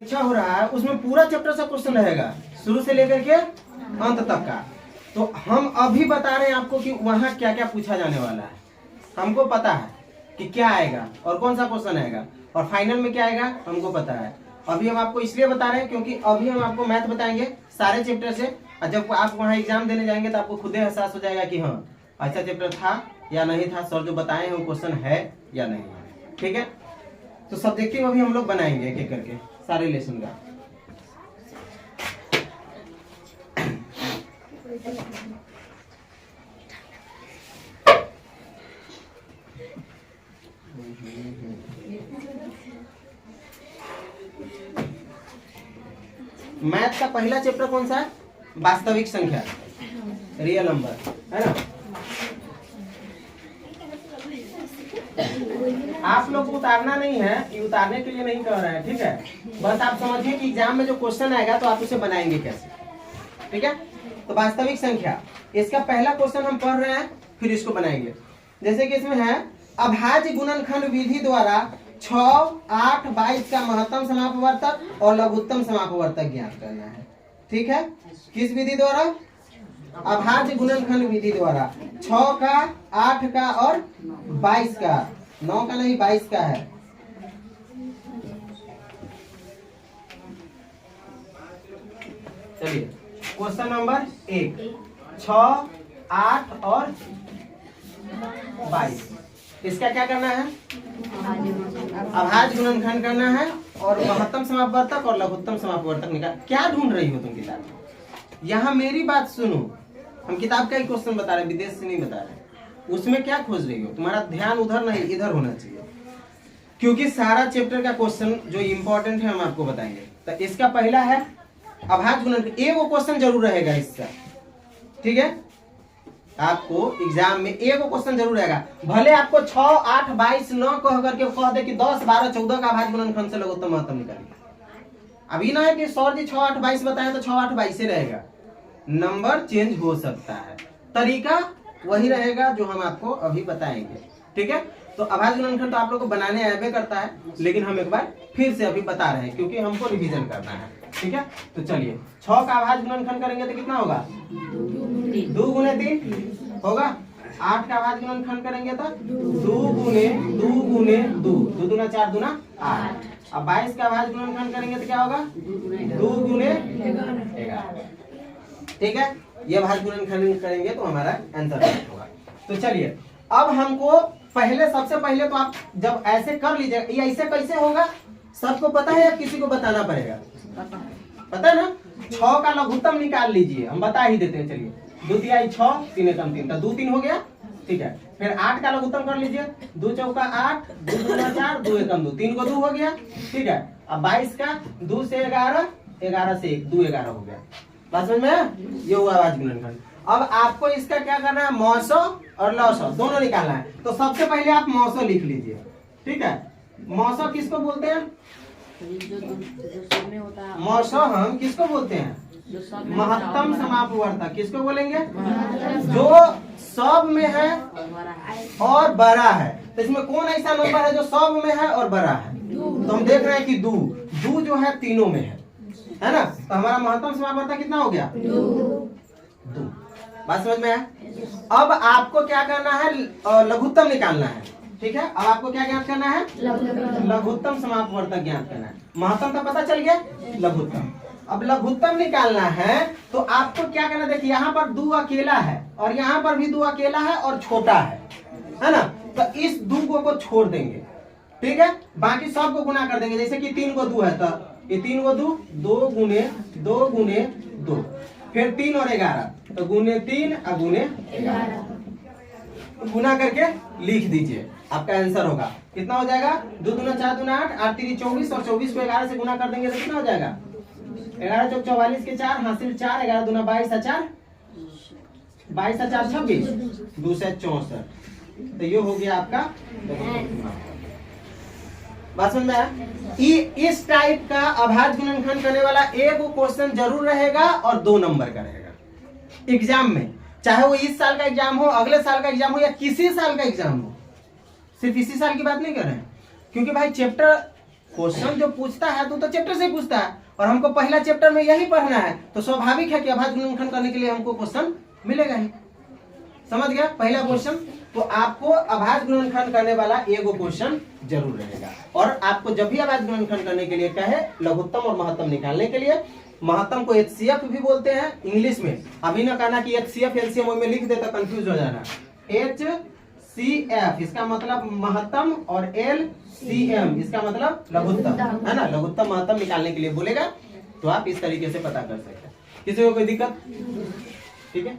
अच्छा हो रहा है उसमें पूरा चैप्टर सा क्वेश्चन रहेगा शुरू से लेकर के अंत तक का। तो हम अभी बता रहे हैं आपको कि वहां क्या क्या पूछा जाने वाला है। हमको पता है कि क्या आएगा और कौन सा क्वेश्चन आएगा और फाइनल में क्या आएगा हमको पता है। अभी हम आपको इसलिए बता रहे हैं क्योंकि अभी हम आपको मैथ बताएंगे सारे चैप्टर से, और जब आप वहाँ एग्जाम देने जाएंगे तो आपको खुद ही एहसास हो जाएगा कि हाँ अच्छा चैप्टर था या नहीं था, सर जो बताए हैं वो क्वेश्चन है या नहीं है। ठीक है, तो सब्जेक्टिव अभी हम लोग बनाएंगे एक एक करके सारे लेसन का। मैथ का पहला चैप्टर कौन सा है? वास्तविक संख्या, रियल नंबर, है ना। आप लोग को उतारना नहीं है, ये उतारने के लिए नहीं कह रहे हैं, ठीक है। बस आप समझिए कि एग्जाम में जो क्वेश्चन आएगा तो आप उसे बनाएंगे कैसे, ठीक है। तो वास्तविक संख्या, इसका पहला क्वेश्चन हम पढ़ रहे हैं, फिर इसको बनाएंगे। जैसे कि इसमें है अभाज्य गुणनखंड विधि द्वारा 6, 8, 22 का महत्तम समापवर्तक और लघुत्तम समापवर्तक ज्ञात करना है। ठीक है, किस विधि द्वारा? अभाज्य गुणनखंड विधि द्वारा 6 का, 8 का और 22 का, 9 का नहीं 22 का है। चलिए क्वेश्चन नंबर 1, 6, 8 और 22, इसका क्या करना है? अभाज्य गुणनखंड करना है और महत्तम समापवर्तक और लघुत्तम समापवर्तक निकाल। क्या ढूंढ रही हो तुम किताब में? यहाँ मेरी बात सुनो, हम किताब का ही क्वेश्चन बता रहे, विदेश से नहीं बता रहे। उसमें क्या खोज रही हो? तुम्हारा ध्यान उधर नहीं इधर होना चाहिए, क्योंकि सारा चैप्टर का क्वेश्चन जो इम्पोर्टेंट है हम आपको बताएंगे। तो इसका पहला है अभाज्य गुणनखंड, एक वो क्वेश्चन जरूर रहेगा इसका, ठीक है। आपको एग्जाम में एक क्वेश्चन जरूर रहेगा, भले आपको 6, 8, 22, 9 कह करके कह दे कि 10, 12, 14 का अभाज्य गुणनखंड से लघुत्तम महत्तम निकालिए। अभी ना है कि सर जी 6, 8, 22 बताया तो 6, 8, 22 से रहेगा, नंबर चेंज हो सकता है, तरीका वही रहेगा जो हम आपको अभी बताएंगे, ठीक है। तो अभाज्य गुणनखंड तो आप लोग को बनाने आवे करता है, लेकिन हम एक बार फिर से अभी बता रहे हैं क्योंकि हमको रिवीजन करना है, ठीक है। तो चलिए 6 का अभाज्य गुणनखंड करेंगे तो कितना होगा? 2 गुने 3 होगा। 8 का अभाज्य गुणनखंड करेंगे तो 2 गुने 2 गुने 2, 2 दूना 4 दूना 8। अब 22 का अभाज्य गुणनखंड करेंगे तो क्या होगा? 2 गुने 11, ठीक है। ये अभाज्य गुणनखंड करेंगे तो हमारा आंसर होगा। तो चलिए अब हमको पहले, सबसे पहले तो आप जब ऐसे कर लीजिए, ये ऐसे कैसे होगा सबको पता है या किसी को बताना पड़ेगा? पता है ना। 6 का लघुत्तम निकाल लीजिए, हम बता ही देते हैं। चलिए 2 तिहाई 6, 3 एकम 3, तो 2 3 हो गया, ठीक है। फिर 8 का लघुत्तम कर लीजिए, 2 चौका 8, 2 दूना 4, 2 एकम 2, 3 को 2 हो गया, ठीक है। अब 22 का 2 से 11, 11 से 1, 2 11 हो गया। बात समझ में आया? ये हुआ अभाज्य गुणनखंड। अब आपको इसका क्या करना है? मौसो और लौसो दोनों निकालना है। तो सबसे पहले आप मौसो लिख लीजिए, ठीक है। मौसो किसको बोलते हैं? मौसो हम किसको बोलते हैं? महत्तम समापवर्तक। किसको बोलेंगे? जो सब में है और बड़ा है। तो इसमें कौन ऐसा नंबर है जो सब में है और बड़ा है? तो हम देख रहे हैं कि 2 जो है तीनों में है ना। तो हमारा महत्तम समापवर्तक कितना हो गया? 2। बात समझ में आया? अब आपको क्या करना है? लघुत्तम निकालना है, ठीक है। अब आपको क्या ज्ञात करना है? लघुत्तम समापवर्तक ज्ञात करना है। महत्तम तो पता चल गया, लघुत्तम। अब लघुत्तम निकालना है तो आपको क्या करना? देखिए यहाँ पर 2 अकेला है और यहाँ पर भी 2 अकेला है और छोटा है ना। तो इस 2 को छोड़ देंगे, ठीक है। बाकी सब को गुना कर देंगे। जैसे कि 3 को 2 है तो ये 3 को 2, 2 गुने 2 गुने 2, फिर 3 और 11, तो गुने 3 और गुने 11, गुना करके लिख दीजिए, आपका आंसर होगा। कितना हो जाएगा? 2 दूना 4 दूना 8, 8 3 24 और 24 को 11 से गुना कर देंगे तो कितना हो जाएगा? 11 चौक 44 के 4, हासिल 4, 11 दूना 22 और 4, 22 और 4 26, 2 से 64। तो ये हो गया आपका। बात समझ में आया? इस टाइप का अभाज्य गुणनखंड करने वाला एक क्वेश्चन जरूर रहेगा और 2 नंबर का रहेगा एग्जाम में, चाहे वो इस साल का एग्जाम हो, अगले साल का एग्जाम हो या किसी साल का एग्जाम हो। सिर्फ इसी साल की बात नहीं कर रहे हैं, क्योंकि भाई चैप्टर क्वेश्चन जो पूछता है तो चैप्टर से पूछता है, और हमको पहला चैप्टर में यही पढ़ना है, तो स्वाभाविक है कि अभाज्य गुणनखंड करने के लिए हमको क्वेश्चन मिलेगा ही। समझ गया पहला क्वेश्चन। तो आपको अभाज्य गुणनखंड करने वाला एगो क्वेश्चन जरूर रहेगा, और आपको जब भी अभाज्य गुणनखंड करने के लिए कहे लघुत्तम और महत्तम निकालने के लिए, महत्तम को HCF भी बोलते हैं इंग्लिश में। अभी ना कहना कि HCF LCM में लिख देता कंफ्यूज हो जाना। HCF इसका मतलब महत्तम और LCM इसका मतलब लघुत्तम, है ना। लघुत्तम महत्तम निकालने के लिए बोलेगा, तो आप इस तरीके से पता कर सकते हैं। किसी को कोई दिक्कत? ठीक है।